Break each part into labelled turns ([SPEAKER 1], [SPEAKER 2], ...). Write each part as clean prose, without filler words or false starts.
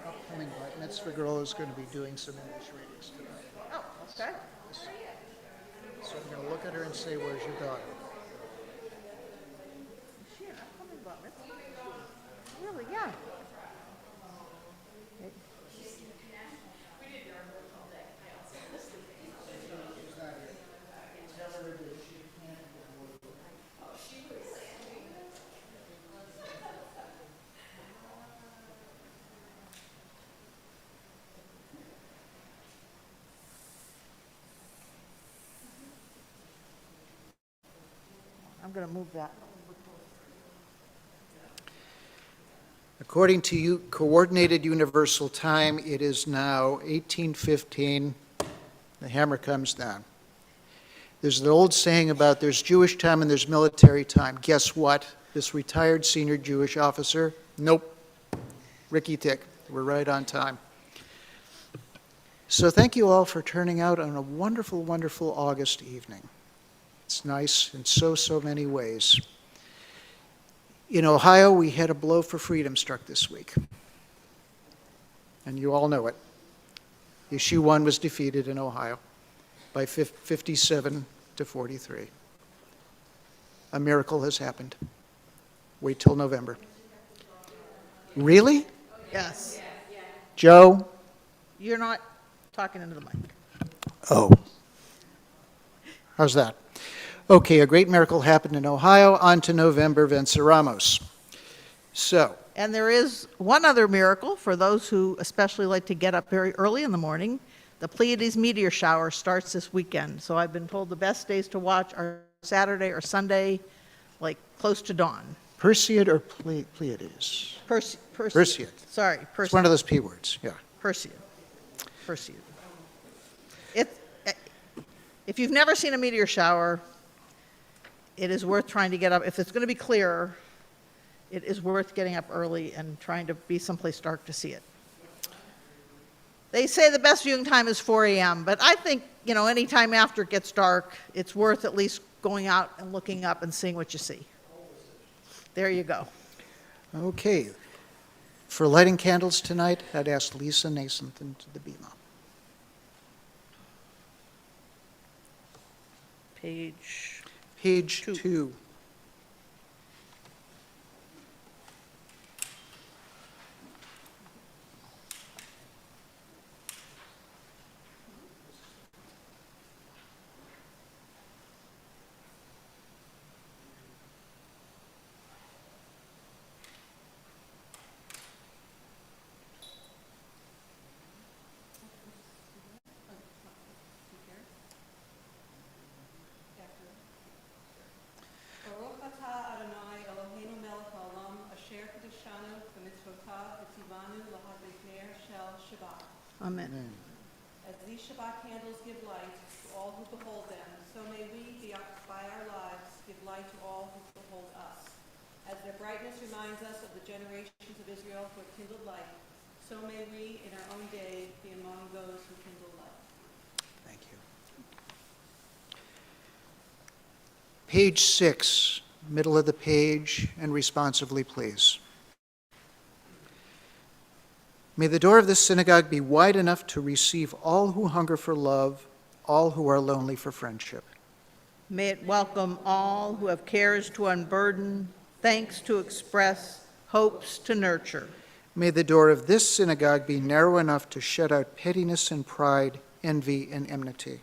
[SPEAKER 1] Upcoming bat mitzvah girl is going to be doing some English readings tonight.
[SPEAKER 2] Oh, okay.
[SPEAKER 1] So I'm going to look at her and say, "Where's your daughter?"
[SPEAKER 2] Is she an upcoming bat mitzvah? Really? Yeah. I'm going to move that.
[SPEAKER 1] According to Coordinated Universal Time, it is now 18:15. The hammer comes down. There's an old saying about there's Jewish time and there's military time. Guess what? This retired senior Jewish officer, nope. Ricky Tick, we're right on time. So thank you all for turning out on a wonderful, wonderful August evening. It's nice in so many ways. In Ohio, we had a blow for freedom struck this week. And you all know it. Issue 1 was defeated in Ohio by 57 to 43. A miracle has happened. Wait till November. Really?
[SPEAKER 2] Yes.
[SPEAKER 1] Joe?
[SPEAKER 2] You're not talking into the mic.
[SPEAKER 1] Oh. How's that? Okay, a great miracle happened in Ohio. On to November, Venceramos. So,
[SPEAKER 2] And there is one other miracle for those who especially like to get up very early in the morning. The Pleiades meteor shower starts this weekend. So I've been told the best days to watch are Saturday or Sunday, like close to dawn.
[SPEAKER 1] Perseid or Pleiades? Perseid.
[SPEAKER 2] Sorry,
[SPEAKER 1] It's one of those P words, yeah.
[SPEAKER 2] Perseid. If you've never seen a meteor shower, it is worth trying to get up. If it's going to be clear, it is worth getting up early and trying to be someplace dark to see it. They say the best viewing time is 4 a.m., but I think, any time after it gets dark, it's worth at least going out and looking up and seeing what you see. There you go.
[SPEAKER 1] Okay. For lighting candles tonight, I'd ask Lisa Nasenthin to the bema.
[SPEAKER 2] Page
[SPEAKER 1] 2.
[SPEAKER 3] Baruch atah Adonai Eloheinu melech haolam asher kedushanu b'mitzvotav v'tzivanu lahadlikner shel Shabbat.
[SPEAKER 2] Amen.
[SPEAKER 3] As these Shabbat candles give light to all who behold them, so may we, by our lives, give light to all who behold us. As their brightness reminds us of the generations of Israel who have kindled light, so may we, in our own day, be among those who kindle light.
[SPEAKER 1] Thank you. Page 6, middle of the page, and responsively, please. May the door of this synagogue be wide enough to receive all who hunger for love, all who are lonely for friendship.
[SPEAKER 2] May it welcome all who have cares to unburden, thanks to express, hopes to nurture.
[SPEAKER 1] May the door of this synagogue be narrow enough to shut out pettiness and pride, envy and enmity.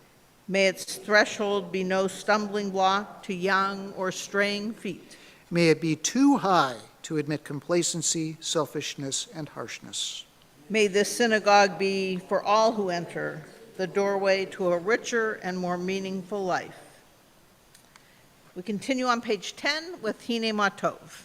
[SPEAKER 2] May its threshold be no stumbling block to young or straying feet.
[SPEAKER 1] May it be too high to admit complacency, selfishness, and harshness.
[SPEAKER 2] May this synagogue be, for all who enter, the doorway to a richer and more meaningful life. We continue on page 10 with Hine Matov.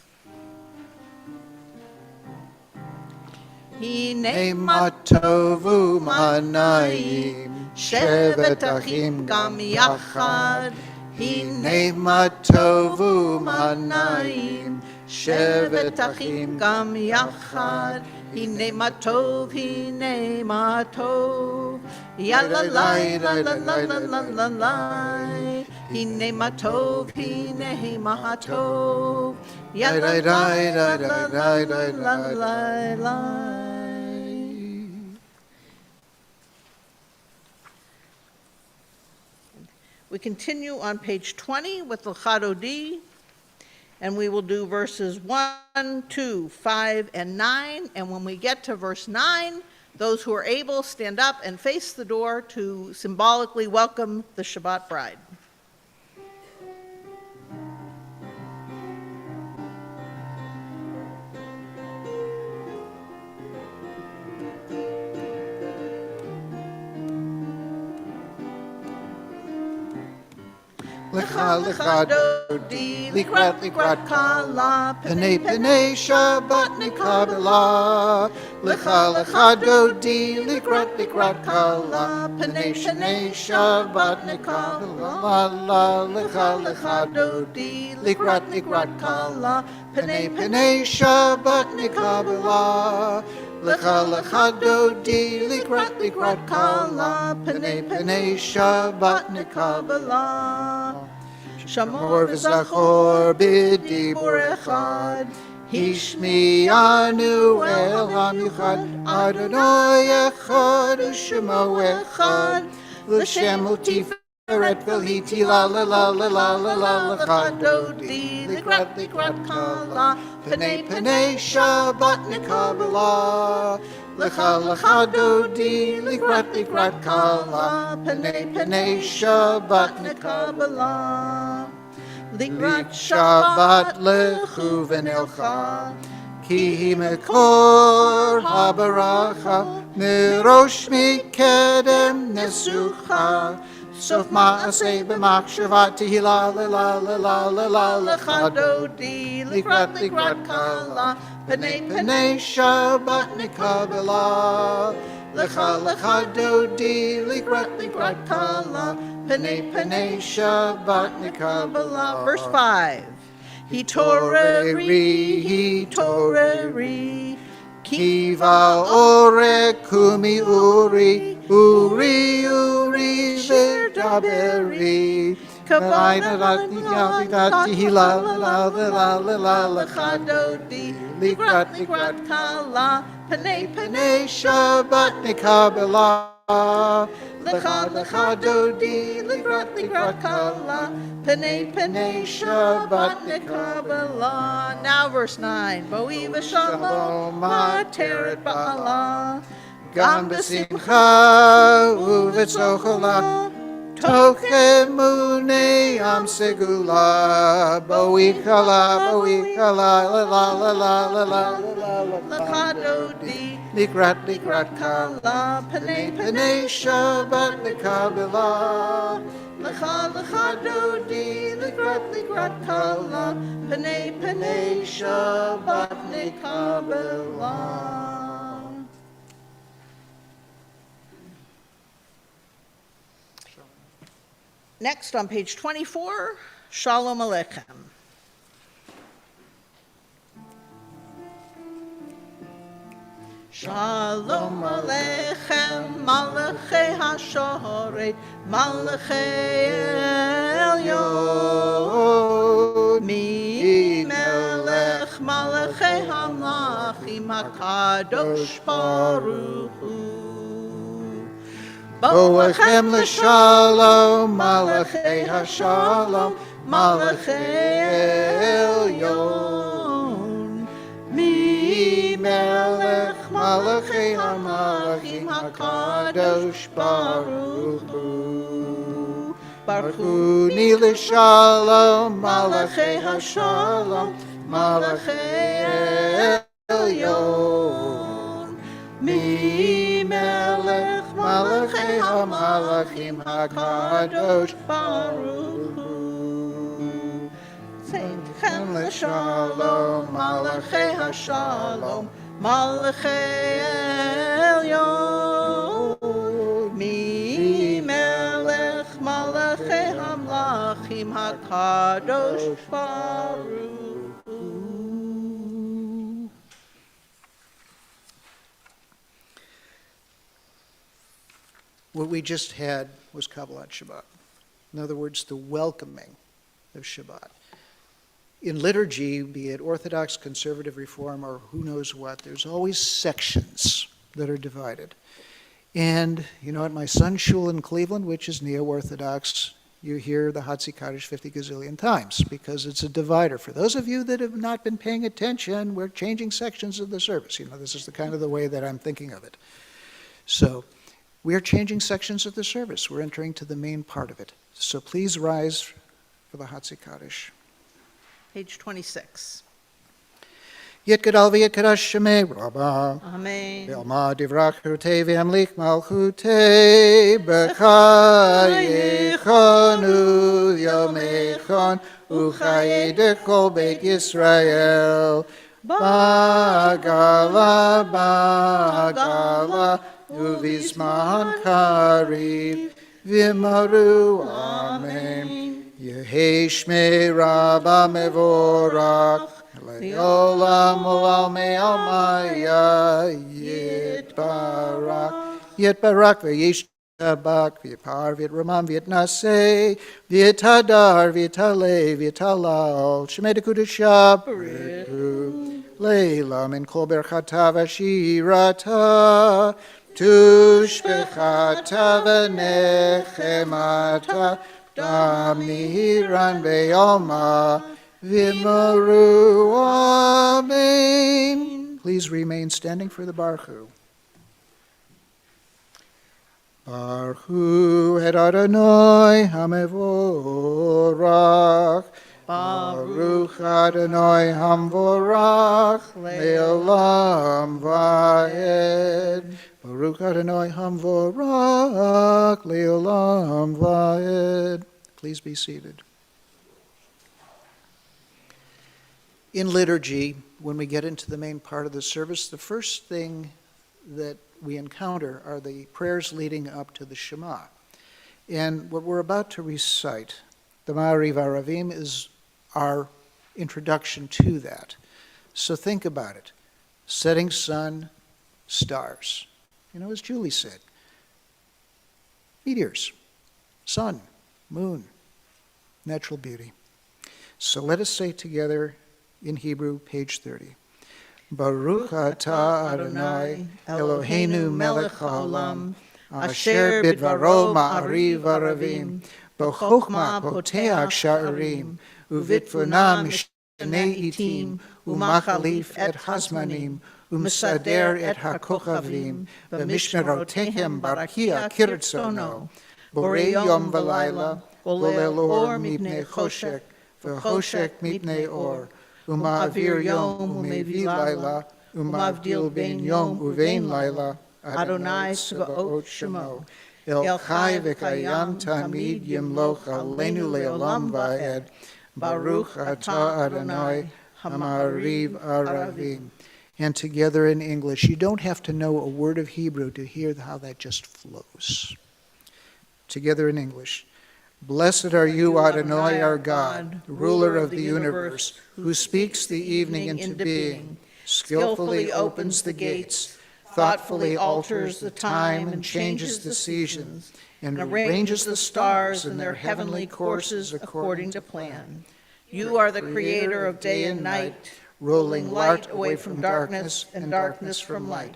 [SPEAKER 2] Hine
[SPEAKER 1] Matovu Manayim Shevet Achim Gam Yachad. Hine Matovu Manayim Shevet Achim
[SPEAKER 2] Gam Yachad. Hine Matov, Hine Matov. Yalla la la la la la la la la. Hine Matov, Hine Matov. Yalla la la la la la la. We continue on page 20 with L'chad Odi, and we will do verses 1, 2, 5, and 9. And when we get to verse 9, those who are able stand up and face the door to symbolically welcome the Shabbat bride.
[SPEAKER 1] Lecha lecha dodi, likrat likrat kala, penei penei Shabbat nikabela. Lecha lecha dodi, likrat likrat kala, penei penei Shabbat nikabela. Lecha lecha dodi, likrat likrat kala, penei penei Shabbat nikabela. Lecha lecha dodi, likrat likrat kala, penei penei Shabbat nikabela. Shamor v'zachor b'dibur echad, Hishmi'anu el hamichad, Adonai echad u'shemo echad, L'shem u'tiferet v'lhiti la la la la la la la l'chad dodi, likrat likrat kala, penei penei Shabbat nikabela. Lecha lecha dodi, likrat likrat kala, penei penei Shabbat nikabela. Likrat Shabbat lechu v'nelcha, ki hi mekor habaracha, mirosh mikedem nesucha, sof ma'aseh b'machshavat tehila la la la la la la lecha dodi, likrat likrat kala, penei penei Shabbat nikabela. Lecha lecha dodi, likrat likrat kala, penei penei Shabbat nikabela.
[SPEAKER 2] Verse 5. He toreri,
[SPEAKER 1] Kiva ore kumi uri, uri, uri, vedaberi.
[SPEAKER 2] Kavana hila la la la la chadodi ligrat ligrat kala panei panei
[SPEAKER 1] Shabbat nikabela.
[SPEAKER 2] Lecha lecha dodi ligrat ligrat kala panei panei Shabbat nekabela. Now verse 9. Bo'i v'shalom materet ba'ala
[SPEAKER 1] Gam besimcha uvetzochola. Tochemune am segula. Boikala, boikala, la la la la la la la la.
[SPEAKER 2] lecha dodi
[SPEAKER 1] Ligrat, ligrat,
[SPEAKER 2] kala panei
[SPEAKER 1] Panei Shabbat nikabela.
[SPEAKER 2] Lecha lecha dodi ligrat ligrat kala panei panei Shabbat nekabela. Next on page 24, Shalom Aleichem. Shalom Aleichem, Malachei HaShoret, Malachei Elyon. Mi Melech Malachei HaMlachim HaKadosh Baruch Hu.
[SPEAKER 1] Boachem l'shalom, malachei hashalom, malachei elyon. Mi melech malachei hamalachim hakadosh baruch hu. Baruch hu ni l'shalom, malachei hashalom, malachei elyon. Mi melech Malachei HaMalachim HaKadosh Baruch Hu.
[SPEAKER 2] Seitchem l'shalom, Malachei HaShalom, Malachei Elyon. Mi Melech Malachei HaMlachim HaKadosh Baruch Hu.
[SPEAKER 1] What we just had was Kabbalat Shabbat. In other words, the welcoming of Shabbat. In liturgy, be it Orthodox, Conservative, Reform, or who knows what, there's always sections that are divided. And, you know, at my son's shul in Cleveland, which is neo-Orthodox, you hear the Hatzi Kaddish 50 gazillion times because it's a divider. For those of you that have not been paying attention, we're changing sections of the service. You know, this is the kind of the way that I'm thinking of it. So, we are changing sections of the service. We're entering to the main part of it. So please rise for the Hatzi Kaddish.
[SPEAKER 2] Page 26.
[SPEAKER 1] Yet Gadal v'yet Kadash Shemei Rabbah.
[SPEAKER 2] Amen.
[SPEAKER 1] Ve'alma divrach chutei v'amlik malchutei b'chayechonu yomechon u'chayei dekol Beit Yisrael. Bagala, bagala, uvisman kariv, vimaru, amen. Yehi shmei rabba mevorach, le'olam olam me'almaya, yitbarak ve'yish tabak, v'yipar, v'yitramam, v'yitnaseh, v'yitadar, v'yitaleh, v'yitalal, shemei dekudusha, b'rehu. Leila min kol berchata v'shirata, tushbechata v'nechemata, dam nihiran be'yoma, v'maru, amen. Please remain standing for the Baruch Hu. Baruch Hu et Adonai hamevorach, Baruch Adonai Hamvorach Le'olam Va'ed. Baruch Adonai Hamvorach Le'olam Va'ed. Please be seated. In liturgy, when we get into the main part of the service, the first thing that we encounter are the prayers leading up to the Shema. And what we're about to recite, the Ma'ariv Aravim, is our introduction to that. So think about it. setting sun, stars. As Julie said, meteors, sun, moon, natural beauty. So let us say together in Hebrew, page 30. Baruch atah Adonai Eloheinu melech haolam, asher bidvaro ma'ariv aravim, b'chokhmah poteach sha'arim, uvitfunah mishnei itim, umachalif et hazmanim, umesader et hakochavim, b'mishmerotehem barakia kirtzono, borei yom v'layla, golel or mipnei choshek, v'choshek mipnei or, uma'avir yom umevi layla, umavdil bein yom uvein layla, Adonai Sebaot Shemo, El Chai v'Kayam Tamid Yimloch Aleinu Le'olam Va'ed, Baruch Atah Adonai Hamariv Aravim. And together in English. You don't have to know a word of Hebrew to hear how that just flows. Together in English. Blessed are you, Adonai, our God, ruler of the universe, who speaks the evening into being, skillfully opens the gates, thoughtfully alters the time and changes the seasons, and arranges the stars in their heavenly courses according to plan. You are the creator of day and night, rolling light away from darkness and darkness from light,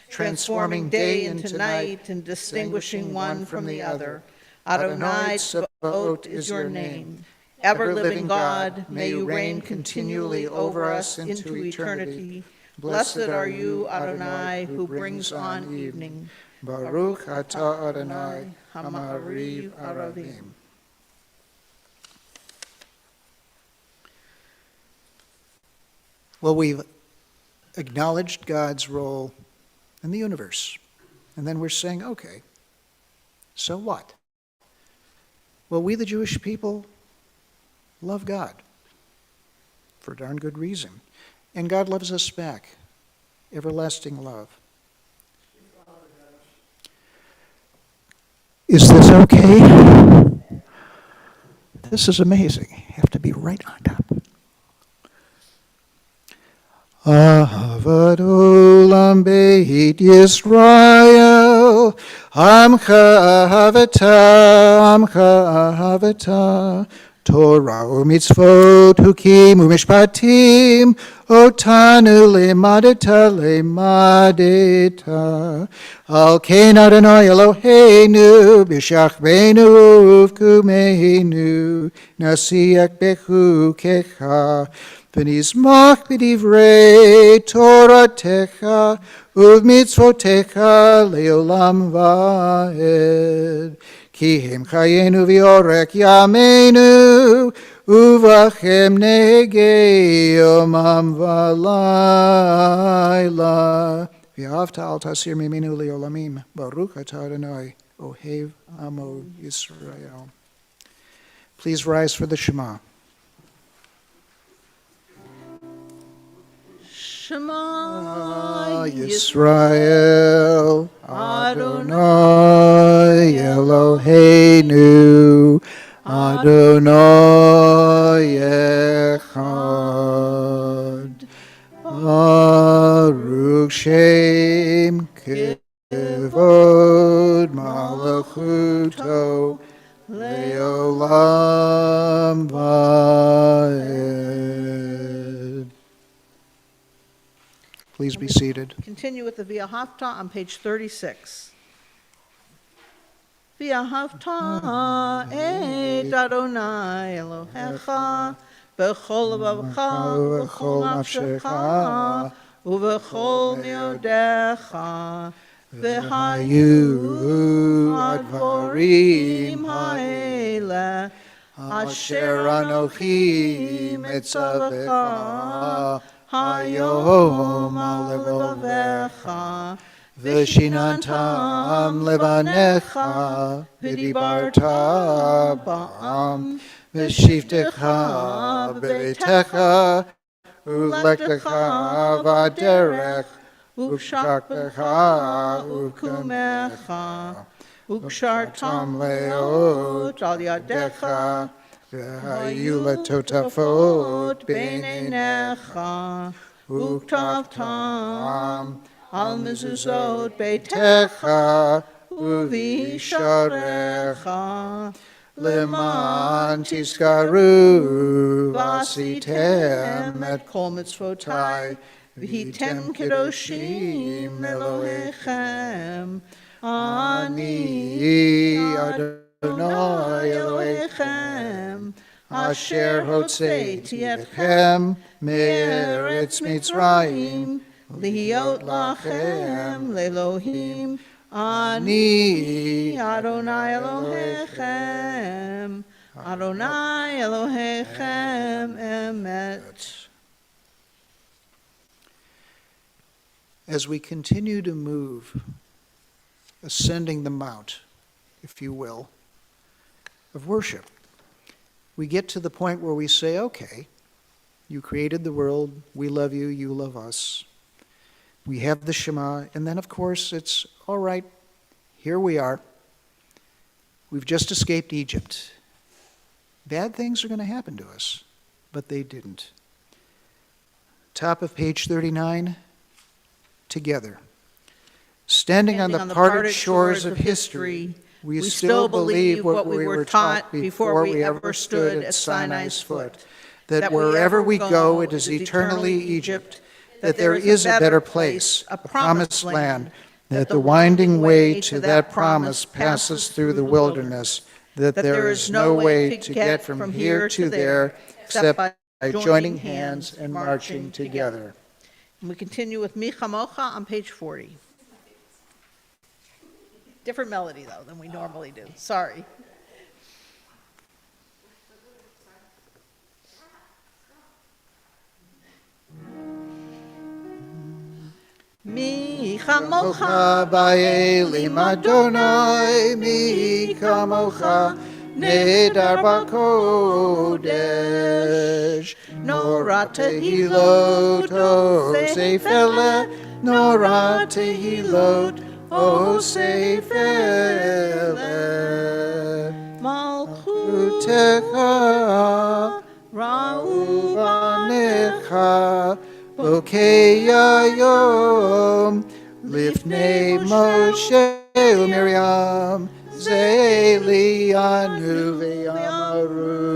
[SPEAKER 1] transforming day into night and distinguishing one from the other. Adonai Tsebaot is your name. Ever-living God, may you reign continually over us into eternity. Blessed are you, Adonai, who brings on evening. Baruch atah Adonai, Hamariv Aravim. Well, we've acknowledged God's role in the universe. And then we're saying, okay, so what? Well, we the Jewish people love God for darn good reason. And God loves us back. Everlasting love. Is this okay? This is amazing. You have to be right on top. Ahavat olam beit Yisrael, Amcha ahavata, Torah u'mitzvot, hukim u'mishpatim, otanu lemadeta. Al kein Adonai Eloheinu, b'shachbenu uvkumeinu, nasiach bechukecha, v'nizmach b'divrei Toratecha, u'mitzvotecha le'olam va'ed. Ki hem chayenu v'yorek yameinu, uvachem nege yomam v'layla. V'ahavta al tasir mimenu le'olamim, Baruch atah Adonai, Ohev Amo Yisrael. Please rise for the Shema.
[SPEAKER 2] Shema
[SPEAKER 1] Yisrael, Adonai Eloheinu, Adonai Echad. Baruch Shem Kevod Malachuto Leolam Va'ed. Please be seated.
[SPEAKER 2] Continue with the V'ahavta on page 36. V'ahavta et Adonai Elohecha b'chol levavecha u'b'chol nafshecha u'b'chol miodecha v'hayu advarim ha'ele asher anochi mitzavecha Hayom al levavecha, v'shinantam levanecha, v'dibarta ba'am, v'shivtecha b'beitecha, u'lektecha v'aderech, u'shakbecha u'kumecha, u'kshartam leot al yadecha, V'hayu letotafot b'neinecha, Uktavtam al mezuzot beitecha uvisharecha
[SPEAKER 1] Leman tizkaru vasitem et
[SPEAKER 2] kol mitzvotai v'hitem kedoshim Elohechem
[SPEAKER 1] Ani Adonai Elohechem Asher hotzeiti etchem me'eretz Mitzrayim
[SPEAKER 2] Lihiot lachem lelohim
[SPEAKER 1] Ani
[SPEAKER 2] Adonai Elohechem Adonai Elohechem emet.
[SPEAKER 1] As we continue to move, ascending the mount, if you will, of worship, we get to the point where we say, okay, you created the world, we love you, you love us. We have the Shema, and then of course it's, all right, here we are. We've just escaped Egypt. Bad things are going to happen to us, but they didn't. Top of page 39, together. Standing on the parted shores of history, we still believe what we were taught before we ever stood at Sinai's foot, that wherever we go it is eternally Egypt, that there is a better place, a promised land, that the winding way to that promise passes through the wilderness, that there is no way to get from here to there except by joining hands and marching together.
[SPEAKER 2] And we continue with Mi Chamocha on page 40. Different melody, though, than we normally do. Sorry. Mi Chamocha
[SPEAKER 1] Mocha ba'elim Adonai mi kamocha nedar b'kodesh Nora tehilot o seifele Nora tehilot o seifele Utecha
[SPEAKER 2] Ra'u
[SPEAKER 1] Uvanecha Bokei Yom Lifnei Moshe Miriam Zelianu Ve'amaru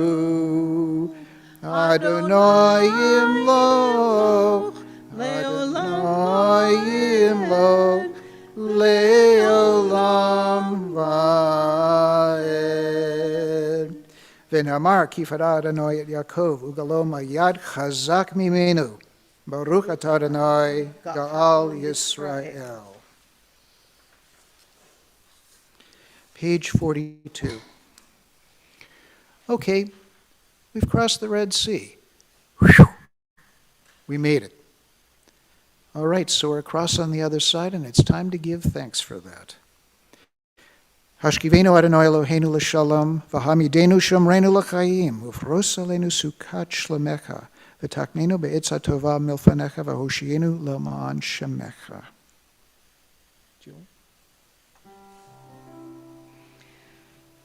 [SPEAKER 1] Adonai Yimloch Adonai Yimloch Leolam Va'ed V'namar Kifara Adonai et Yaakov Ugaloma Yad Chazak Mimenu Baruch atah Adonai Ga'al Yisrael. Page 42. Okay, we've crossed the Red Sea. Whew. We made it. All right, so we're across on the other side, and it's time to give thanks for that. Hashkivenu Adonai Eloheinu l'shalom, v'hamidenu shomreinu l'chaim, ufros aleinu sukat shlemecha, v'taknenu be'etz hatova milfanecha, v'hoshienu l'ma'an shemecha.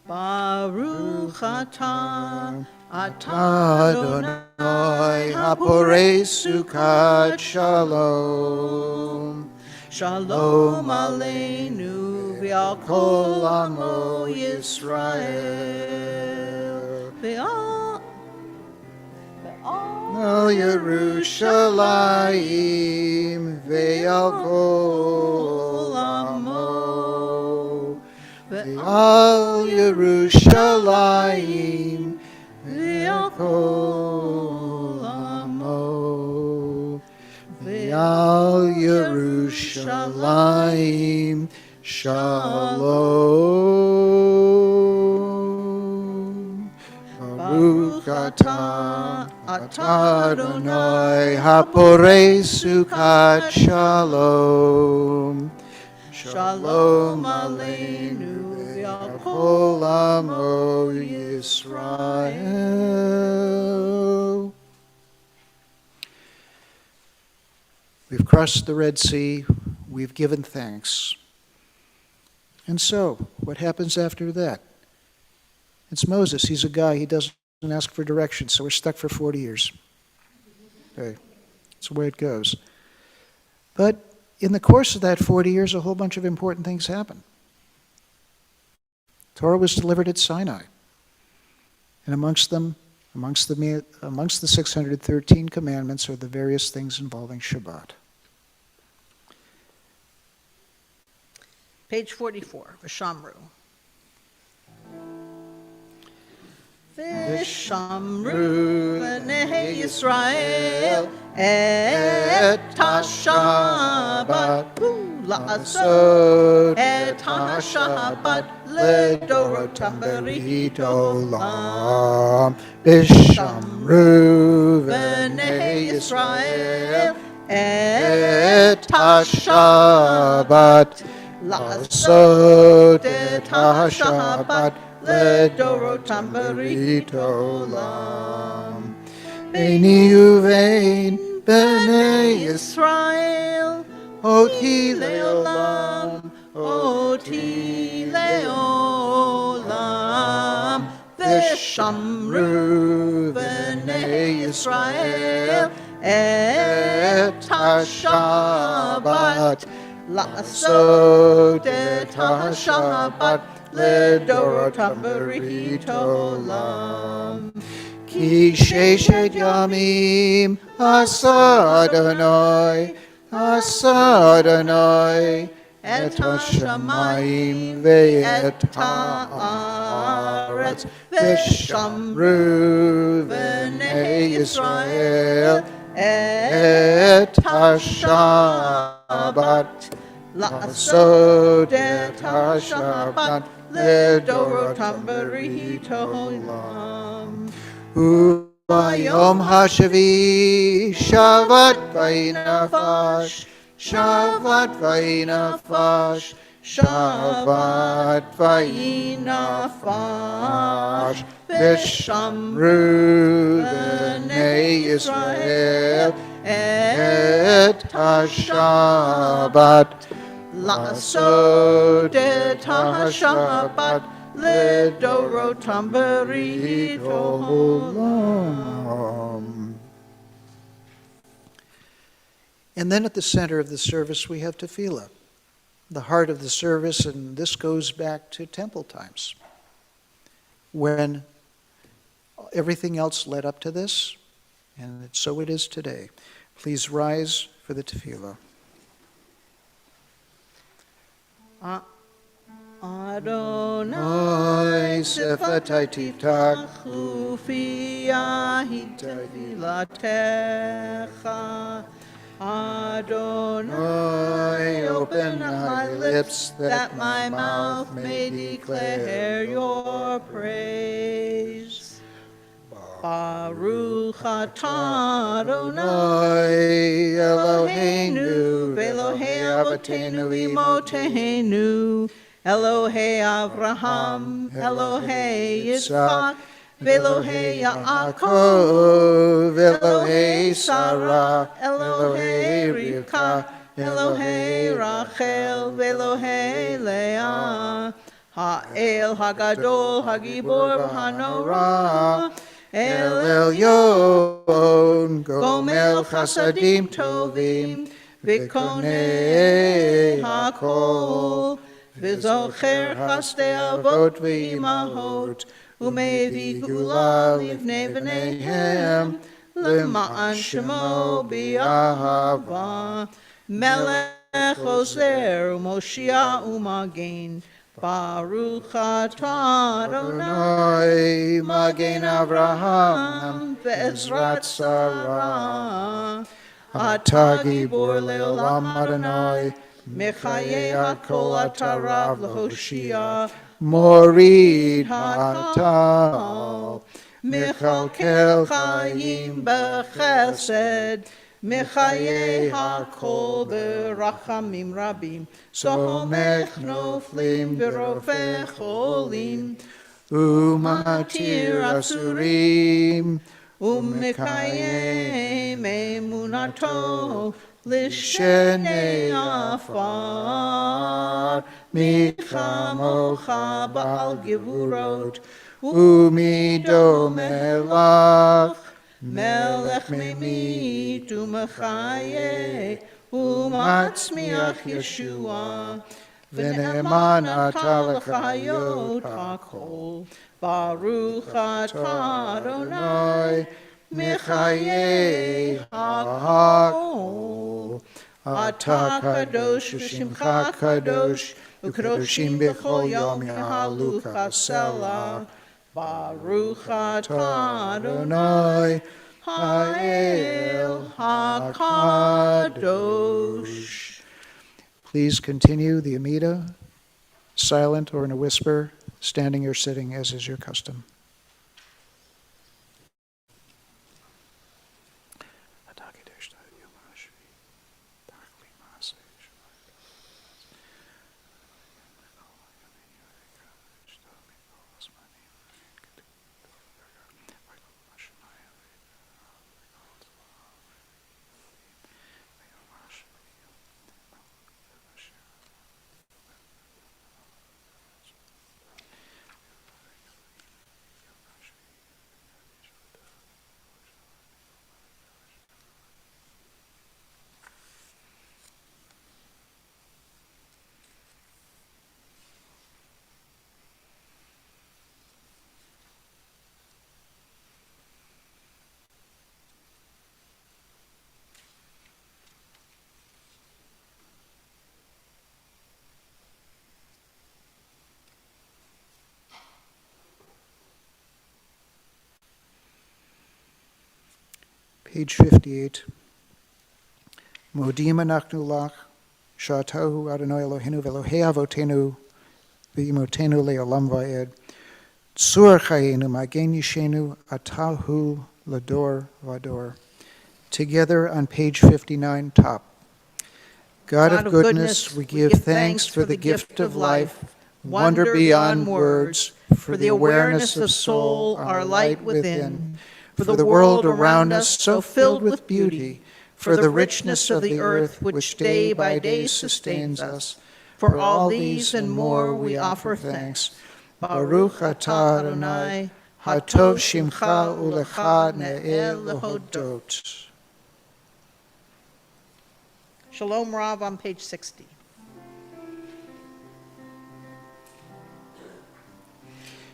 [SPEAKER 2] Baruch atah
[SPEAKER 1] Adonai haporei sukat shalom.
[SPEAKER 2] Shalom aleinu v'al
[SPEAKER 1] Kol
[SPEAKER 2] kol
[SPEAKER 1] amo
[SPEAKER 2] amo Yisrael v'al
[SPEAKER 1] Al Yerushalayim ve'al kol amo Al Yerushalayim ve'al kol amo Ve'al Yerushalayim Shalom. Baruch atah Adonai haporei sukat shalom. Shalom aleinu ve'al kol amo Yisrael. We've crossed the Red Sea. We've given thanks. And so, what happens after that? It's Moses. He's a guy. He doesn't ask for directions, so we're stuck for 40 years. Okay. That's the way it goes. But in the course of that 40 years, a whole bunch of important things happened. Torah was delivered at Sinai. And amongst the 613 commandments are the various things involving Shabbat.
[SPEAKER 2] Page 44, Vishamru. Vishamru b'nei Yisrael et ha-Shabbat la'asot et ha-Shabbat לדורותם ברית עולם.
[SPEAKER 1] ושמרו בני ישראל את השבת, לעשות את השבת לדורותם ברית עולם. ביני ובין בני ישראל אותי לעולם, אותי לעולם. ושמרו בני ישראל את השבת, לעשות את השבת לדורותם ברית עולם. כי ששת ימים עשה אדוני, עשה אדוני את השמיים ואת הארץ. ושמרו בני ישראל את השבת, לעשות את השבת לדורותם ברית עולם. וביום השביעי שבת ויהי נפש, שבת ויהי נפש, שבת ויהי נפש. ושמרו בני ישראל את השבת, לעשות את השבת לדורותם ברית עולם. And then at the center of the service we have tefillah, the heart of the service, and this goes back to temple times, when everything else led up to this, and so it is today. Please rise for the tefillah. Adonai sefatai tiftach ufiyahi tefilatecha. Adonai, open my lips that my mouth may declare your praise. Baruch atah Adonai Eloheinu v'Elohei Avotenu v'Imotenu, Elohei Avraham, Elohei Yitzchak, Velohei Yaakov, Elohei Sarah, Elohei Rivka, Elohei Rachel, Velohei Leah, Ha'el Hagadol, Hagibor Hanorah, El Elyon, Gomel Chasadim Tovim, V'konei Hakol, V'zocher Chasdei Avot V'imahot, ומביא גאולה לבני בניהם, למען שמו באהבה. מלך עוזר ומושיע ומגן, ברוך אתה אדוני, מגן אברהם ועזרת שרה. אתה גיבור לעולם אדוני, מחיי הכל אתה רב להושיע. מוריד הטל, מכלכל חיים בחסד, מחיי הכל ברחמים רבים, סומך נופלים ורופא חולים, ומתיר אסורים, ומקיים אמונתו לשני עפר. מי כמוך בעל גבורות, ומי דומה לך,
[SPEAKER 2] Melech Memit U'Mechaye U'Matzmiach Yeshua V'ne'eman Ata L'Chayot HaKol Baruch Atah Adonai Mechaye HaKol Ata Kadosh V'Shimcha Kadosh U'Kadoshim B'chol Yom Yahalu Chasela Baruch Atah Adonai Ha'el HaKadosh.
[SPEAKER 1] Please continue the Amida, silent or in a whisper, standing or sitting as is your custom. Page 58. Modim anachnu lach, sha'atahu Adonai Eloheinu v'Elohei avotenu v'imotenu le'olam va'ed. Tzur chayenu magen yishenu atahu lador vador. Together on page 59, top. God of goodness, we give thanks for the gift of life, wonder beyond words, for the awareness of soul, our light within, for the world around us so filled with beauty, for the richness of the earth which day by day sustains us. For all these and more we offer thanks. Baruch atah Adonai, hatov shimcha ulecha ne'el lehodot.
[SPEAKER 2] Shalom Rav on page 60.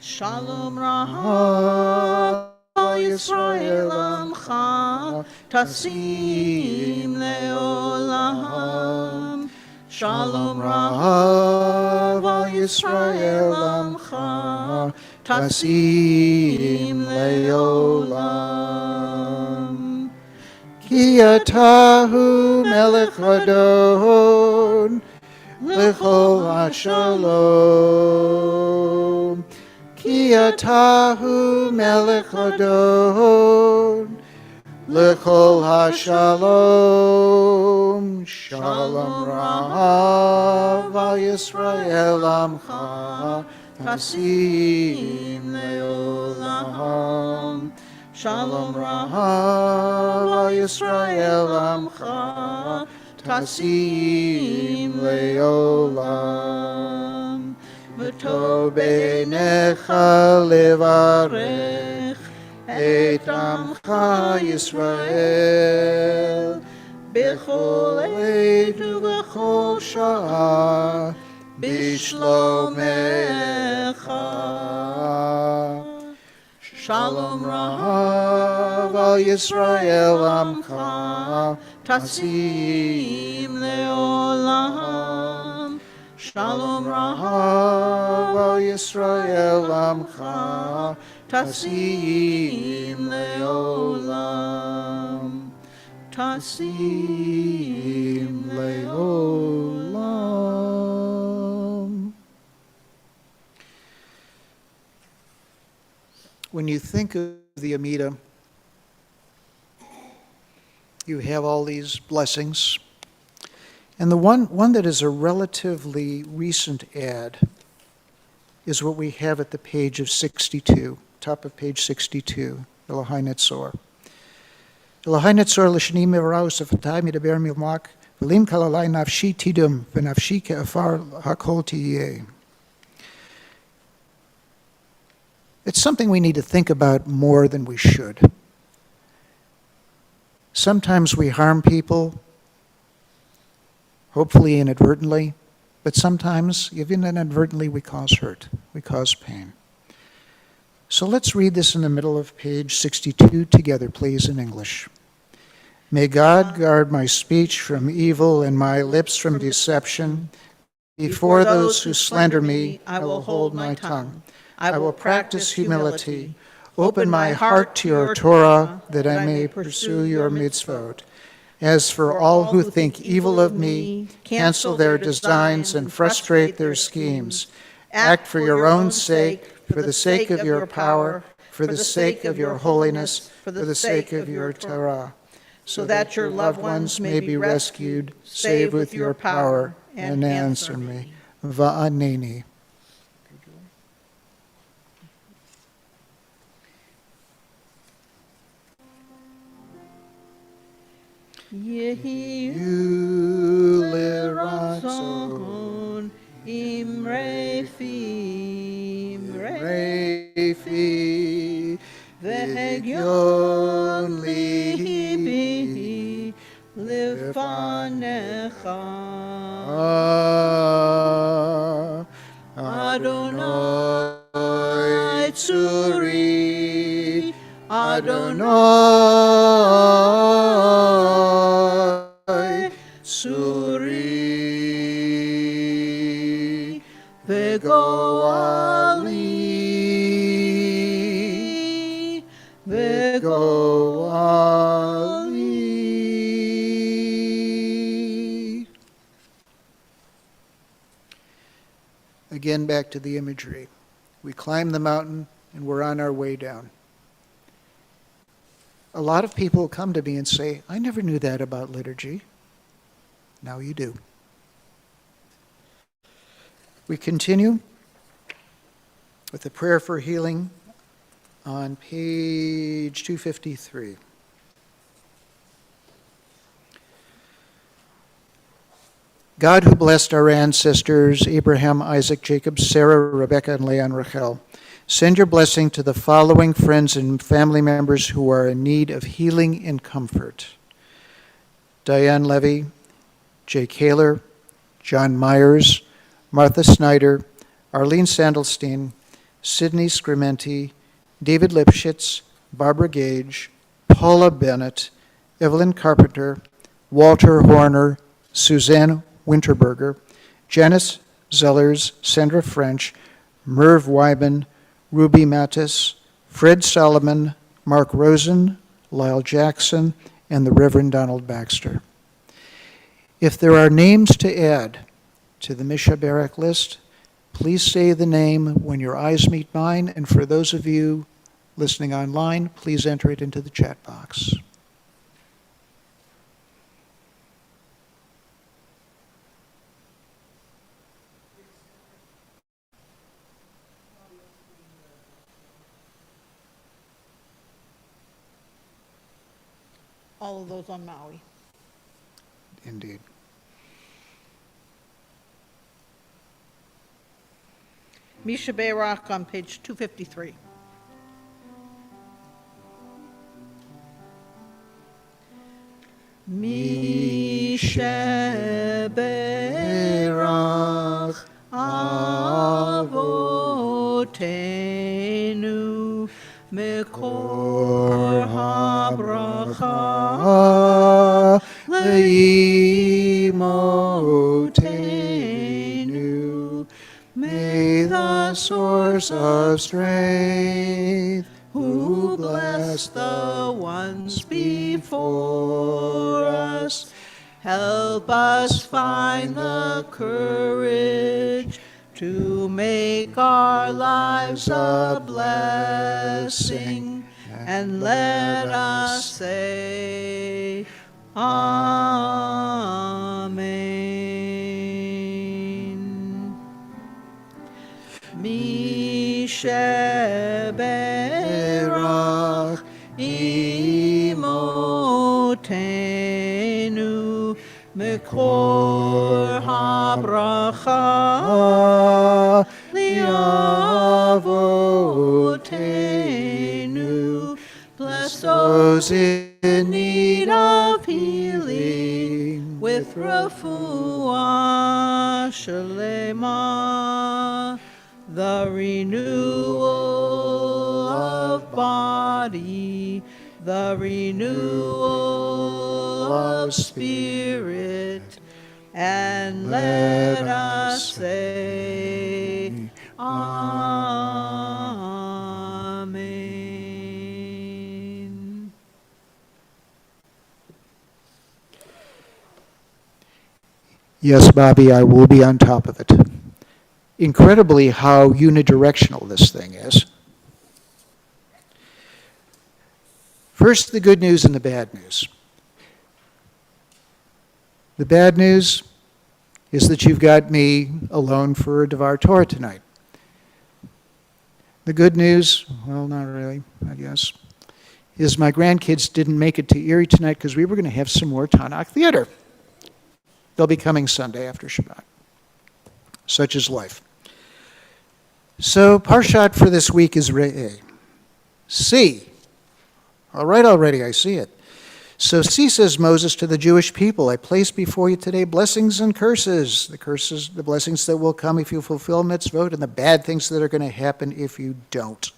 [SPEAKER 2] Shalom Rav Yisrael Amcha Tasim Leolam. Shalom Rav Yisrael Amcha Tasim Leolam.
[SPEAKER 1] Ki atahu melech hadon lechol hashalom. Ki atahu melech hadon lechol hashalom. Shalom Rav al Yisrael amcha tasim leolam. Shalom Rav al Yisrael amcha tasim leolam. V'tov beinecha levarech et amcha Yisrael b'chol עת ובכל שעה בשלומך. Shalom Rav al Yisrael amcha tasim leolam. Shalom Rav al Yisrael amcha tasim leolam. Tasim leolam. When you think of the Amida, you have all these blessings. And the one that is a relatively recent add is what we have at the page of 62, top of page 62, Elohai Netzor. Elohai Netzor l'shani mevarau sefatai midaber milmak v'lim kalalai nafshi tidum v'nafshi ke'afar hakol tiyeh. It's something we need to think about more than we should. Sometimes we harm people, hopefully inadvertently, but sometimes, even inadvertently, we cause hurt, we cause pain. So let's read this in the middle of page 62 together, please, in English. May God guard my speech from evil and my lips from deception. Before those who slander me, I will hold my tongue. I will practice humility. Open my heart to your Torah, that I may pursue your mitzvot. As for all who think evil of me, cancel their designs and frustrate their schemes. Act for your own sake, for the sake of your power, for the sake of your holiness, for the sake of your Torah, so that your loved ones may be rescued. Save with your power and answer me. Va'aneni.
[SPEAKER 2] Yehi
[SPEAKER 1] You lirazon,
[SPEAKER 2] Son Imrefi
[SPEAKER 1] Refi,
[SPEAKER 2] Vehegyon Libi Lefanecha Adonai Tzuri Adonai Tzuri Vegoali Vegoali. Again, back to the imagery. We climb the mountain and we're on our way down. A lot of people come to me and say, I never knew that about liturgy. Now you do. We continue with the prayer for healing on page 253. God, who blessed our ancestors, Abraham, Isaac, Jacob, Sarah, Rebekah, and Leah, and Rachel, send your blessing to the following friends and family members who are in need of healing and comfort: Diane Levy, Jay Kaler, John Myers, Martha Snyder, Arlene Sandelstein, Sidney Scrimenti, David Lipschitz, Barbara Gage, Paula Bennett, Evelyn Carpenter, Walter Horner, Suzanne Winterberger, Janice Zellers, Sandra French, Merv Wyman, Ruby Mattis, Fred Solomon, Mark Rosen, Lyle Jackson, and the Reverend Donald Baxter. If there are names to add to the Misha Barak list, please say the name when your eyes meet mine, and for those of you listening online, please enter it into the chat box. all of those on Maui.
[SPEAKER 1] Indeed.
[SPEAKER 2] Misha Bayrock on page 253. Misha Bayrock Avotenu Mekor HaBracha Leimotenu. May the source of strength, who bless the ones before us, help us find the courage to make our lives a blessing, and let us say, Amen. Misha Berach Imotenu Mekor HaBracha Liavotenu. Bless those in in need of healing, with refuah shalema, the renewal of body, the renewal of spirit, and let us say, Amen.
[SPEAKER 1] Yes, Bobby, I will be on top of it. Incredibly how unidirectional this thing is. First, the good news and the bad news. The bad news is that you've got me alone for a Devar Torah tonight. The good news, well, not really, I guess, is my grandkids didn't make it to Erie tonight because we were going to have some more Tanakh theater. They'll be coming Sunday after Shabbat. Such is life. So, Parshat for this week is Re'eh. See. All right, already, I see it. So see, says Moses to the Jewish people, I place before you today blessings and curses. The blessings that will come if you fulfill mitzvot, and the bad things that are going to happen if you don't.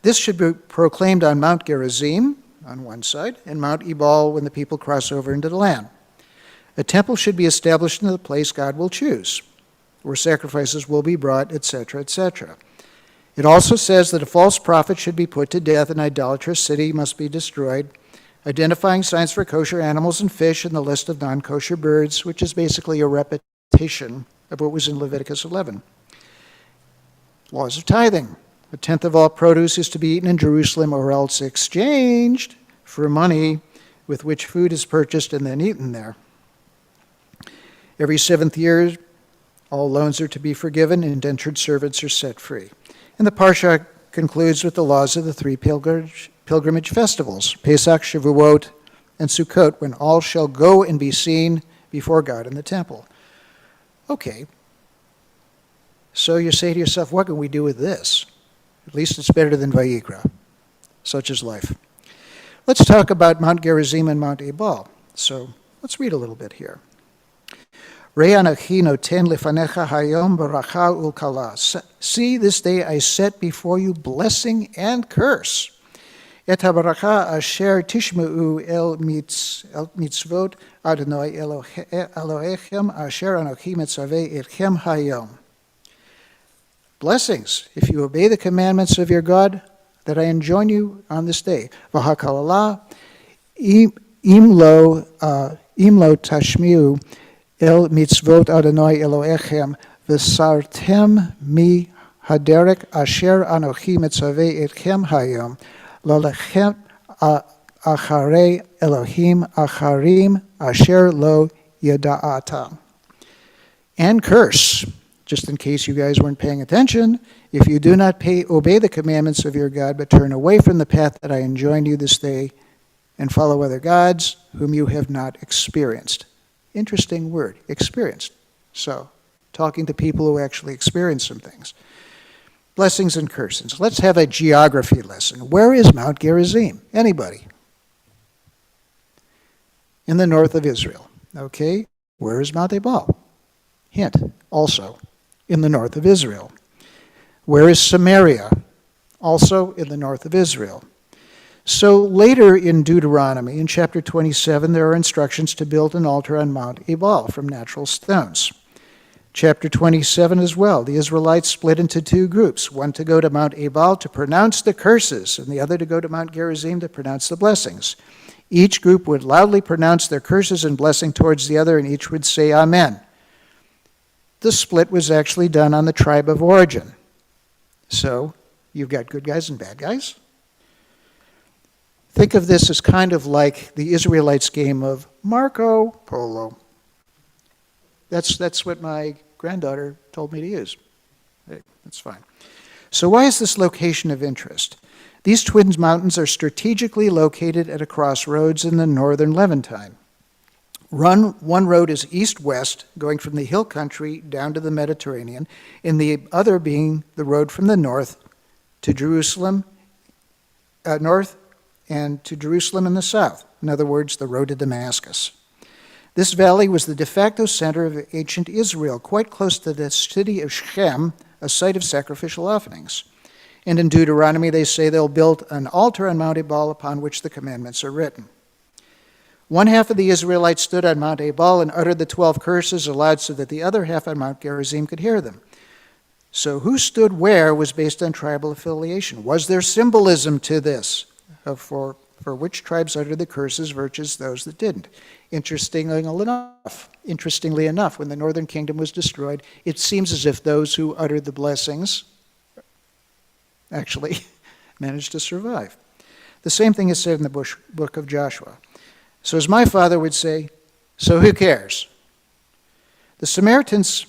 [SPEAKER 1] This should be proclaimed on Mount Gerizim, on one side, and Mount Ebal when the people cross over into the land. A temple should be established in the place God will choose, where sacrifices will be brought, etc., etc. It also says that a false prophet should be put to death, an idolatrous city must be destroyed, identifying signs for kosher animals and fish in the list of non-kosher birds, which is basically a repetition of what was in Leviticus 11. Laws of tithing. A tenth of all produce is to be eaten in Jerusalem or else exchanged for money with which food is purchased and then eaten there. Every 7th year, all loans are to be forgiven, indentured servants are set free. And the Parsha concludes with the laws of the 3 pilgrimage festivals, Pesach, Shavuot, and Sukkot, when all shall go and be seen before God in the temple. Okay. So you say to yourself, what can we do with this? At least it's better than Vayikra. Such is life. Let's talk about Mount Gerizim and Mount Ebal. So let's read a little bit here. See, this day I set before you blessing and curse. Et habaracha asher tishmeu el mitzvot Adonai Elohechem asher anochi mitzaveh etchem hayom. Blessings, if you obey the commandments of your God that I enjoin you on this day. V'hakalala im lo tashmiu El mitzvot Adonai Elohechem v'sartem mi haderek asher anochi mitzaveh etchem hayom lalechem acharei Elohim acharim asher lo yada'ata. And curse, just in case you guys weren't paying attention, if you do not obey the commandments of your God, but turn away from the path that I enjoined you this day, and follow other gods whom you have not experienced. Interesting word, experienced. So, talking to people who actually experience some things. Blessings and curses. Let's have a geography lesson. Where is Mount Gerizim? Anybody? In the north of Israel. Okay. Where is Mount Ebal? Hint. Also in the north of Israel. Where is Samaria? Also in the north of Israel. So later in Deuteronomy, in chapter 27, there are instructions to build an altar on Mount Ebal from natural stones. Chapter 27 as well, the Israelites split into 2 groups, one to go to Mount Ebal to pronounce the curses, and the other to go to Mount Gerizim to pronounce the blessings. Each group would loudly pronounce their curses and blessing towards the other, and each would say Amen. The split was actually done on the tribe of origin. So, you've got good guys and bad guys. Think of this as kind of like the Israelites' game of Marco Polo. That's what my granddaughter told me to use. Hey, that's fine. So why is this location of interest? These twin mountains are strategically located at a crossroads in the northern Levantine. One road is east-west, going from the hill country down to the Mediterranean, and the other being the road from the north to Jerusalem, north and to Jerusalem in the south. In other words, the road to Damascus. This valley was the de facto center of ancient Israel, quite close to the city of Shechem, a site of sacrificial offerings. And in Deuteronomy, they say they'll build an altar on Mount Ebal upon which the commandments are written. One half of the Israelites stood on Mount Ebal and uttered the 12 curses aloud so that the other half on Mount Gerizim could hear them. So who stood where was based on tribal affiliation. Was there symbolism to this, for which tribes uttered the curses versus those that didn't? Interestingly enough, when the northern kingdom was destroyed, it seems as if those who uttered the blessings actually managed to survive. The same thing is said in the book of Joshua. So as my father would say, so who cares? The Samaritans,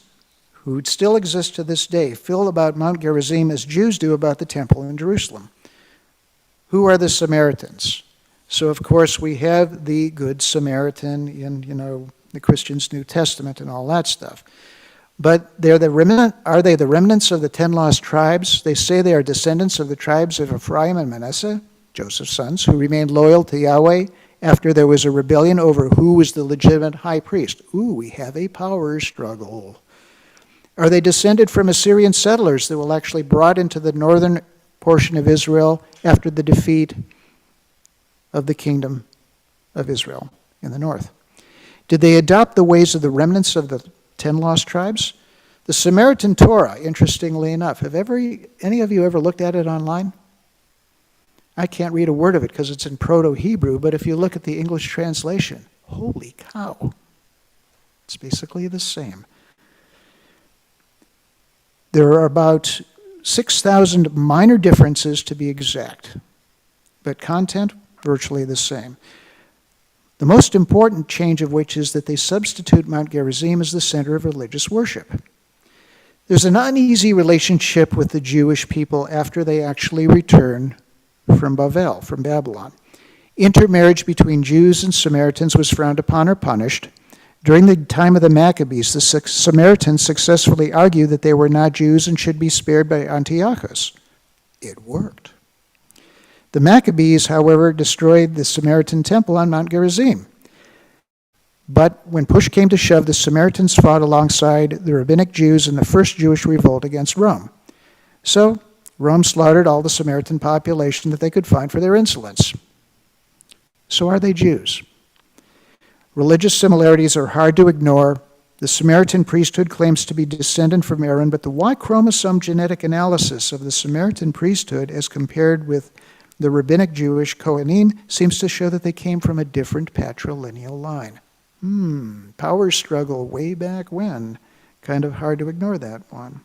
[SPEAKER 1] who still exist to this day, feel about Mount Gerizim as Jews do about the temple in Jerusalem. Who are the Samaritans? So of course we have the Good Samaritan in, the Christian's New Testament and all that stuff. But are they the remnants of the 10 lost tribes? They say they are descendants of the tribes of Ephraim and Manasseh, Joseph's sons, who remained loyal to Yahweh after there was a rebellion over who was the legitimate high priest. Ooh, we have a power struggle. Are they descended from Assyrian settlers that were actually brought into the northern portion of Israel after the defeat of the kingdom of Israel in the north? Did they adopt the ways of the remnants of the 10 lost tribes? The Samaritan Torah, interestingly enough, have any of you ever looked at it online? I can't read a word of it because it's in Proto-Hebrew, but if you look at the English translation, holy cow, it's basically the same. There are about 6,000 minor differences to be exact, but content virtually the same. The most important change of which is that they substitute Mount Gerizim as the center of religious worship. There's an uneasy relationship with the Jewish people after they actually return from Babylon. Intermarriage between Jews and Samaritans was frowned upon or punished. During the time of the Maccabees, the Samaritans successfully argued that they were not Jews and should be spared by Antiochus. It worked. The Maccabees, however, destroyed the Samaritan temple on Mount Gerizim. But when push came to shove, the Samaritans fought alongside the rabbinic Jews in the first Jewish revolt against Rome. So Rome slaughtered all the Samaritan population that they could find for their insolence. So are they Jews? Religious similarities are hard to ignore. The Samaritan priesthood claims to be descendant from Aaron, but the Y chromosome genetic analysis of the Samaritan priesthood as compared with the rabbinic Jewish Kohanim seems to show that they came from a different patrilineal line. Power struggle way back when. Kind of hard to ignore that one.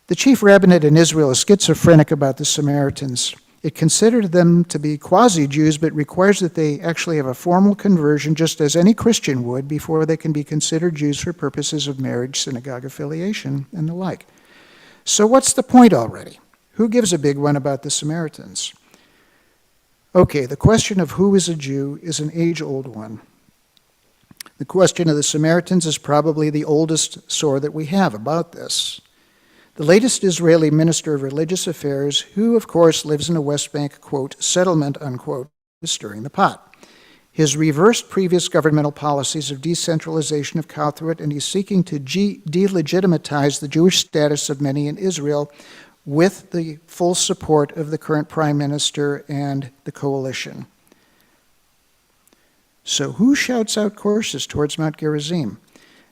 [SPEAKER 1] The chief rabbinate in Israel is schizophrenic about the Samaritans. It considered them to be quasi-Jews, but requires that they actually have a formal conversion, just as any Christian would, before they can be considered Jews for purposes of marriage, synagogue affiliation, and the like. So what's the point already? Who gives a big one about the Samaritans? Okay, the question of who is a Jew is an age-old one. The question of the Samaritans is probably the oldest sore that we have about this. The latest Israeli Minister of Religious Affairs, who of course lives in a West Bank, quote, settlement, unquote, is stirring the pot. He's reversed previous governmental policies of decentralization of Kauthrit, and he's seeking to delegitimize the Jewish status of many in Israel with the full support of the current prime minister and the coalition. So who shouts out courses towards Mount Gerizim?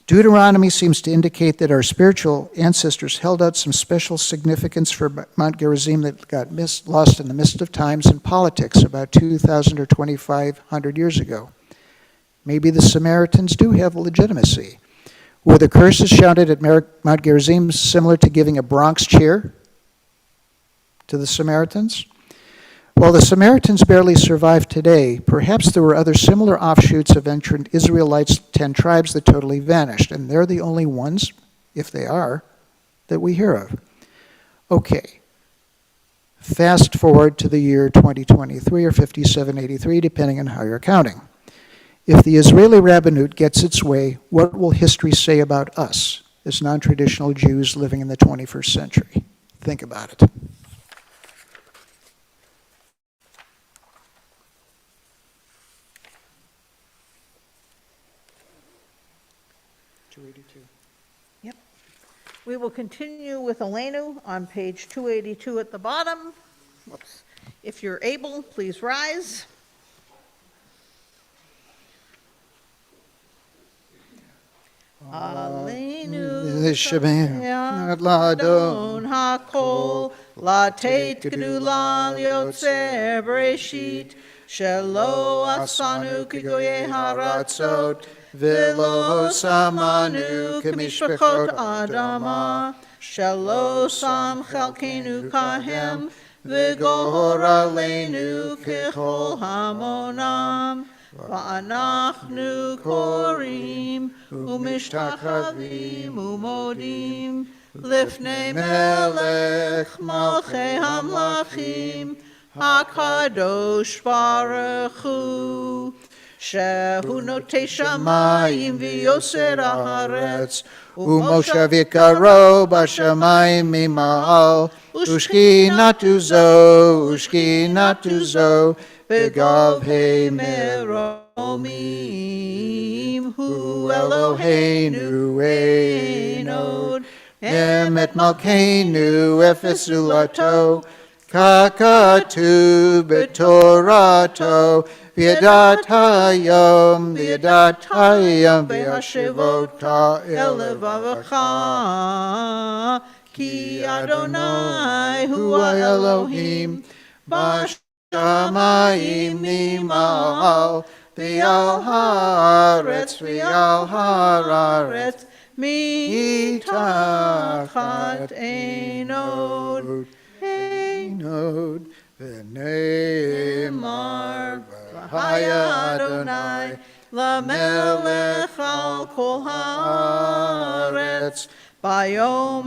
[SPEAKER 1] Deuteronomy seems to indicate that our spiritual ancestors held out some special significance for Mount Gerizim that got lost in the mist of times and politics about 2,000 or 2,500 years ago. Maybe the Samaritans do have legitimacy. Were the curses shouted at Mount Gerizim similar to giving a Bronx cheer to the Samaritans? While the Samaritans barely survive today, perhaps there were other similar offshoots of ancient Israelites' 10 tribes that totally vanished, and they're the only ones, if they are, that we hear of. Okay, fast forward to the year 2023 or 5783, depending on how you're counting. If the Israeli rabbinate gets its way, what will history say about us as non-traditional Jews living in the 21st century? Think about it. 282.
[SPEAKER 2] Yep. We will continue with Elenu on page 282 at the bottom. Whoops. If you're able, please rise. Aleinu
[SPEAKER 1] Shabbat
[SPEAKER 2] Ladon HaKol Latet Gedulah Yotzer Bereshit Shelo Asanu Kigoye Haratzot Velo Samanu Kemishpachot Adama Shelo Sam Chalkenu Kahem Vigor Aleinu Kechol Hamonam Va'anachnu korim umishtachavim umodim lifnei melech malchei hamlachim hakadosh baruch hu shehu notei shamayim v'yoser haaretz
[SPEAKER 1] Umoshav Yikaro Bashamayim Mimal Ushkinatu Zo Begav Hei Meromim Hu Eloheinu Einod Emet Malkeinu Efesulato Kakatu Betorato V'yadat hayom v'hashivota elevavacha Ki Adonai hu Elohim Bashamayim nimal V'al haaretz mitachat einod v'neimar V'haya Adonai lamelech al kol haaretz Bayom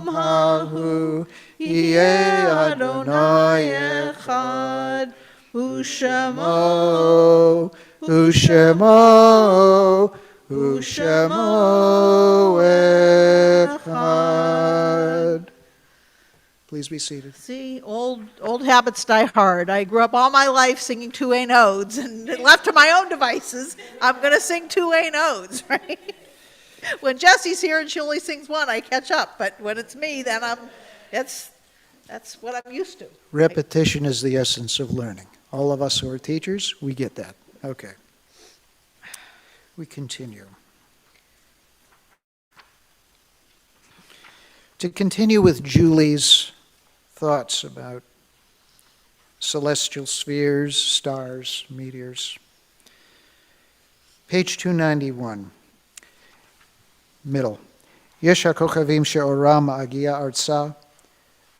[SPEAKER 1] hahu Yeh Adonai echad Ushemo echad. Please be seated.
[SPEAKER 2] See, old habits die hard. I grew up all my life singing two A nodes, and left to my own devices, I'm going to sing two A nodes, right? When Jessie's here and she only sings one, I catch up. But when it's me, then that's what I'm used to.
[SPEAKER 1] Repetition is the essence of learning. All of us who are teachers, we get that. Okay. We continue. To continue with Julie's thoughts about celestial spheres, stars, meteors. Page 291, middle. Yesh hakochavim she'oram agia artsa,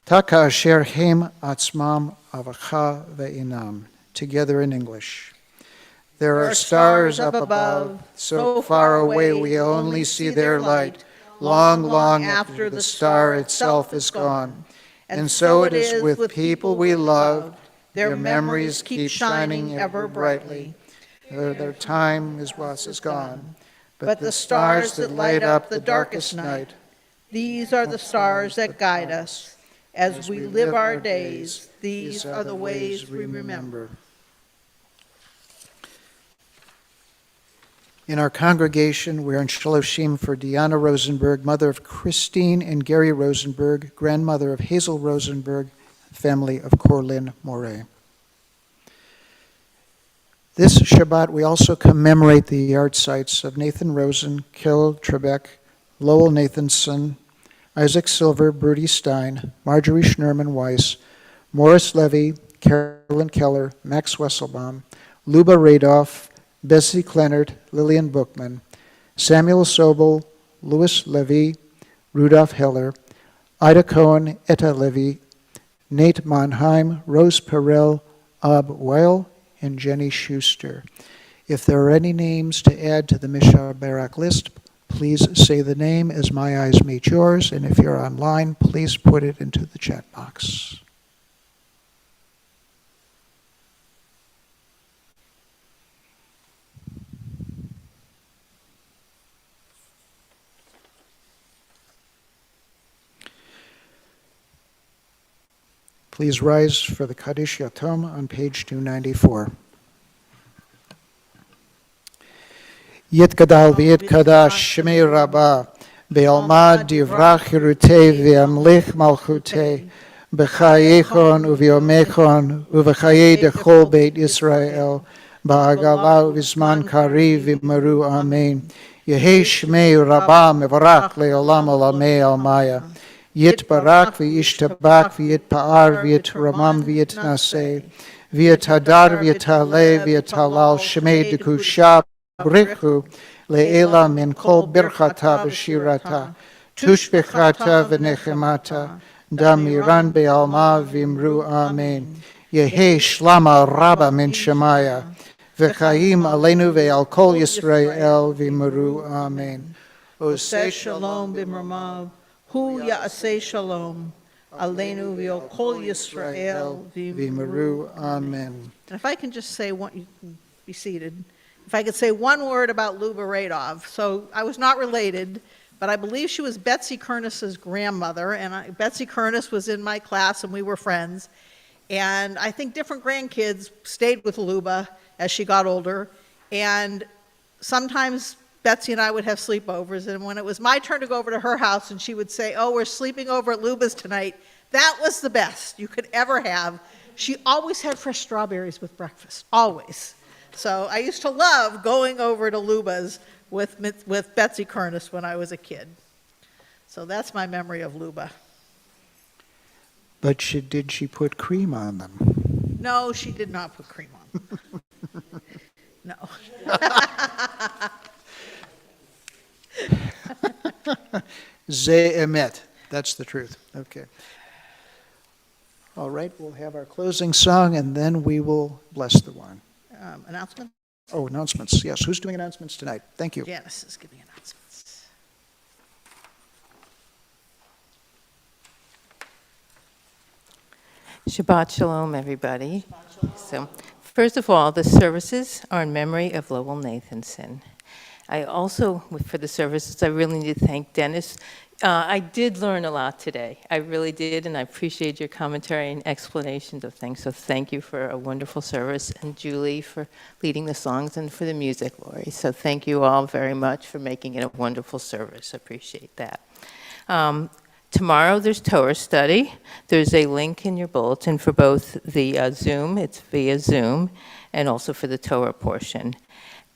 [SPEAKER 1] taka asher hem atzmam avacha ve'inam. Together in English. There are stars up above, so far away we only see their light, long, long after the star itself is gone. And so it is with people we love. Their memories keep shining ever brightly. Their time is gone. But the stars that light up the darkest night,
[SPEAKER 2] These are the stars that guide us. As we live our days, these are the ways we remember.
[SPEAKER 1] In our congregation, we're in Shaloshim for Deanna Rosenberg, mother of Christine and Gary Rosenberg, grandmother of Hazel Rosenberg, family of Corlin Moray. This Shabbat, we also commemorate the yard sites of Nathan Rosen, Kel Trebek, Lowell Nathanson, Isaac Silver, Bertie Stein, Marjorie Schnurman Weiss, Morris Levy, Carolyn Keller, Max Wesselbaum, Luba Radoff, Bessie Clennert, Lillian Bookman, Samuel Sobel, Louis Levy, Rudolph Heller, Ida Cohen, Etta Levy, Nate Monheim, Rose Perel, Ab Weil, and Jenny Schuster. If there are any names to add to the Mishar Barak list, please say the name as my eyes meet yours, and if you're online, please put it into the chat box. Please rise for the Kaddish Yatom on page 294. יתגדל ויתקדש שמי רבה, בעלמא דברה חירותי וימליך מלכותי, בחייכון וביומכון ובחיי דכל בית ישראל, בעגלה ובזמן קריב ומרו אמן. יהי שמי רבה מברך לעולם עולמי עלמיה. יתברך וישתבח ויתפאר ויתרומם ויתנשא, ויתהדר ויתעלה ויתהלל שמי דקדושה ברכו לעילה מן כל ברכתה ושירתה, תושבחתה ונחמתה, דמירן בעלמא ואמרו אמן. יהי שלמה רבה מן שמיה, וחיים עלינו ועל כל ישראל ואמרו אמן.
[SPEAKER 2] עושה שלום במרומיו, הוא יעשה שלום עלינו ועל כל ישראל
[SPEAKER 1] ואמרו אמן.
[SPEAKER 2] And if I can just say one, you can be seated. If I could say one word about Luba Radov. So I was not related, but I believe she was Betsy Kernus's grandmother, and Betsy Kernus was in my class, and we were friends. And I think different grandkids stayed with Luba as she got older, and sometimes Betsy and I would have sleepovers, and when it was my turn to go over to her house, and she would say, "Oh, we're sleeping over at Luba's tonight," that was the best you could ever have. She always had fresh strawberries with breakfast, always. So I used to love going over to Luba's with Betsy Kernus when I was a kid. So that's my memory of Luba.
[SPEAKER 1] But did she put cream on them?
[SPEAKER 2] No, she did not put cream on them. No.
[SPEAKER 1] Ze emet. That's the truth. Okay. All right, we'll have our closing song, and then we will bless the wine.
[SPEAKER 2] Announcement?
[SPEAKER 1] Oh, announcements. Yes, who's doing announcements tonight? Thank you.
[SPEAKER 2] Janice is giving announcements.
[SPEAKER 4] Shabbat Shalom, everybody. So, first of all, the services are in memory of Lowell Nathanson. I also, for the services, I really need to thank Dennis. I did learn a lot today. I really did, and I appreciate your commentary and explanations of things. So thank you for a wonderful service, and Julie for leading the songs and for the music, Lori. So thank you all very much for making it a wonderful service. Appreciate that. Tomorrow there's Torah study. There's a link in your bulletin for both the Zoom, it's via Zoom, and also for the Torah portion.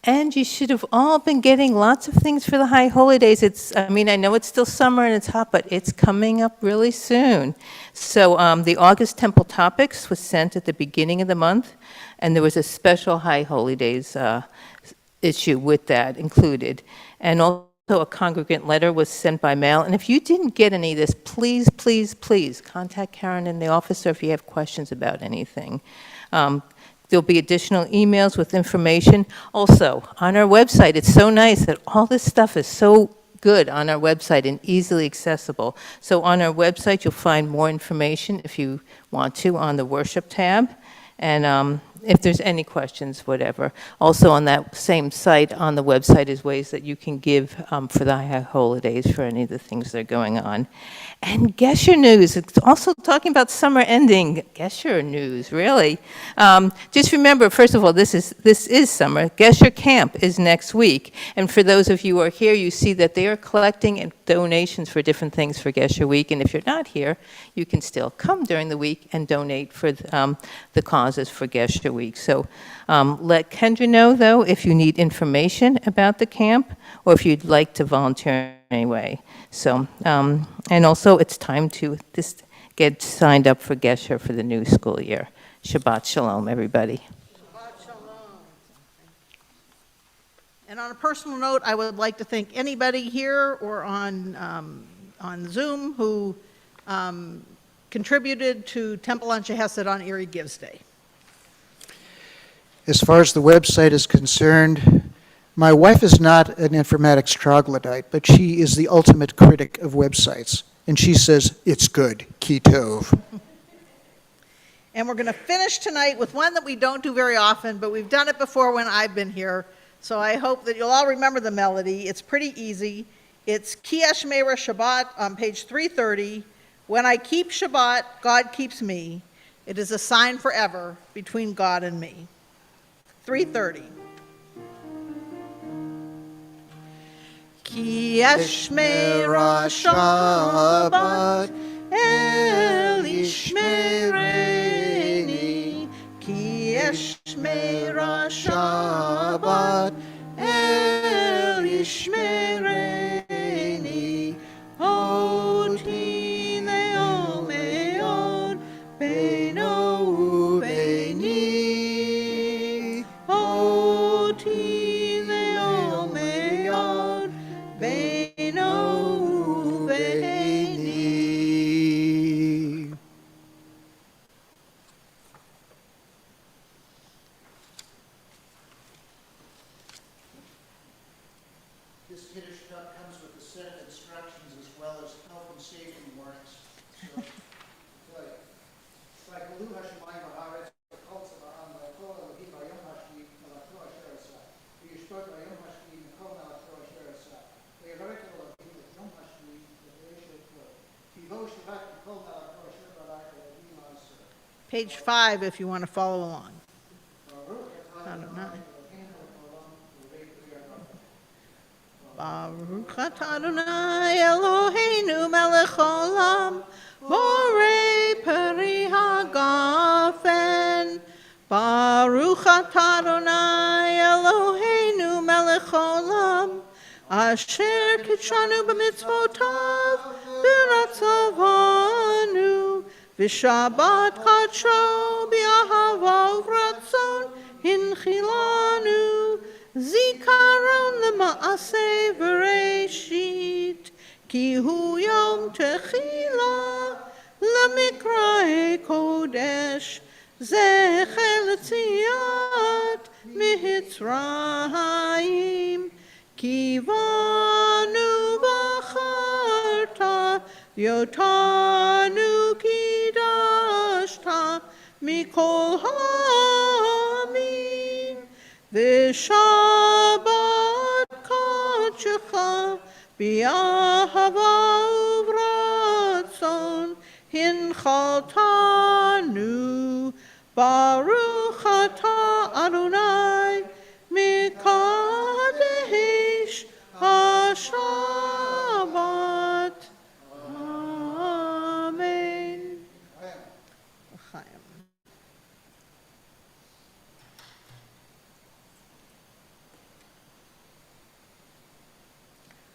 [SPEAKER 4] And you should have all been getting lots of things for the high holy days. I know it's still summer and it's hot, but it's coming up really soon. So the August Temple Topics was sent at the beginning of the month, and there was a special high holy days issue with that included. And also a congregant letter was sent by mail. And if you didn't get any of this, please, please, please contact Karen in the office, or if you have questions about anything. There'll be additional emails with information. Also, on our website, it's so nice that all this stuff is so good on our website and easily accessible. So on our website, you'll find more information if you want to on the worship tab. And if there's any questions, whatever. Also on that same site, on the website, is ways that you can give for the high holidays for any of the things that are going on. And Gesher News, it's also talking about summer ending. Gesher News, really. Just remember, first of all, this is summer. Gesher Camp is next week. And for those of you who are here, you see that they are collecting donations for different things for Gesher Week. And if you're not here, you can still come during the week and donate for the causes for Gesher Week. So let Kendra know, though, if you need information about the camp or if you'd like to volunteer anyway. So, and also it's time to just get signed up for Gesher for the new school year. Shabbat Shalom, everybody.
[SPEAKER 2] Shabbat Shalom. And on a personal note, I would like to thank anybody here or on Zoom who contributed to Temple Anshe Hesed on Erie Gives Day.
[SPEAKER 1] As far as the website is concerned, my wife is not an informatics troglodyte, but she is the ultimate critic of websites. And she says, it's good, ki tov.
[SPEAKER 2] And we're going to finish tonight with one that we don't do very often, but we've done it before when I've been here. So I hope that you'll all remember the melody. It's pretty easy. It's Kiesh Meira Shabbat on page 330. When I keep Shabbat, God keeps me. It is a sign forever between God and me. 330. Ki yashmera Shabbat el yishmereni. Ki yashmera Shabbat el yishmereni. Oti leomeon beino ubeini. Oti leomeon beino ubeini.
[SPEAKER 1] This Kiddush cup comes with a set of instructions as well as health and safety warnings. So, like Lu Hashemayim Haaretz, the cults of Aaron, the Kol Elohim Hayom Hashvi, Malacho Asher Asah, V'yishtot Hayom Hashvi, Mikol Malacho Asher Asah, V'yavarek Elohim Yom Hashvi, V'yeshet Kol, V'yivo Shabbat Mikol Malacho Asher Barak Elohim Asher.
[SPEAKER 2] Page 5 if you want to follow along.
[SPEAKER 1] Baruch atah
[SPEAKER 2] Adonai.
[SPEAKER 1] Eloheinu Olam, V'rei Priyah.
[SPEAKER 2] Baruch atah Adonai Eloheinu melech olam, borei peri hagafen. Baruch atah Adonai Eloheinu melech olam, asher kitshanu b'mitzvotav v'ratzavanu, v'shabbat chadsho b'ahava uvratzon hinchilanu. Zikaron lema'aseh v'reishit, ki hu yom techila lemikra'e kodesh, zecher l'tziat mitzrayim, ki vanu bacharta yotanu kidashta mikol ha'amim. V'shabbat kadshecha b'ahava uvratzon hinchaltanu. Baruch atah Adonai mikadesh hashabbat. Amen. L'chaim.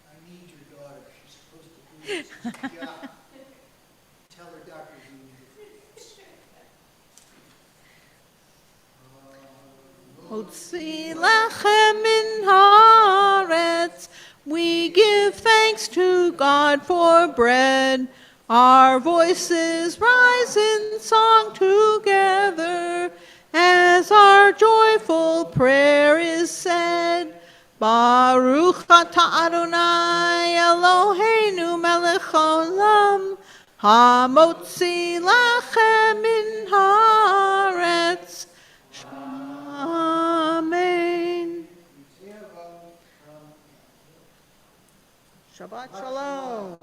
[SPEAKER 1] I need your daughter. She's supposed to be this job. Tell her Dr. Z.
[SPEAKER 2] Hotzi lachem min haaretz. We give thanks to God for bread. Our voices rise in song together as our joyful prayer is said. Baruch atah Adonai Eloheinu melech olam, hamotzi lachem min haaretz. Amen. Shabbat shalom.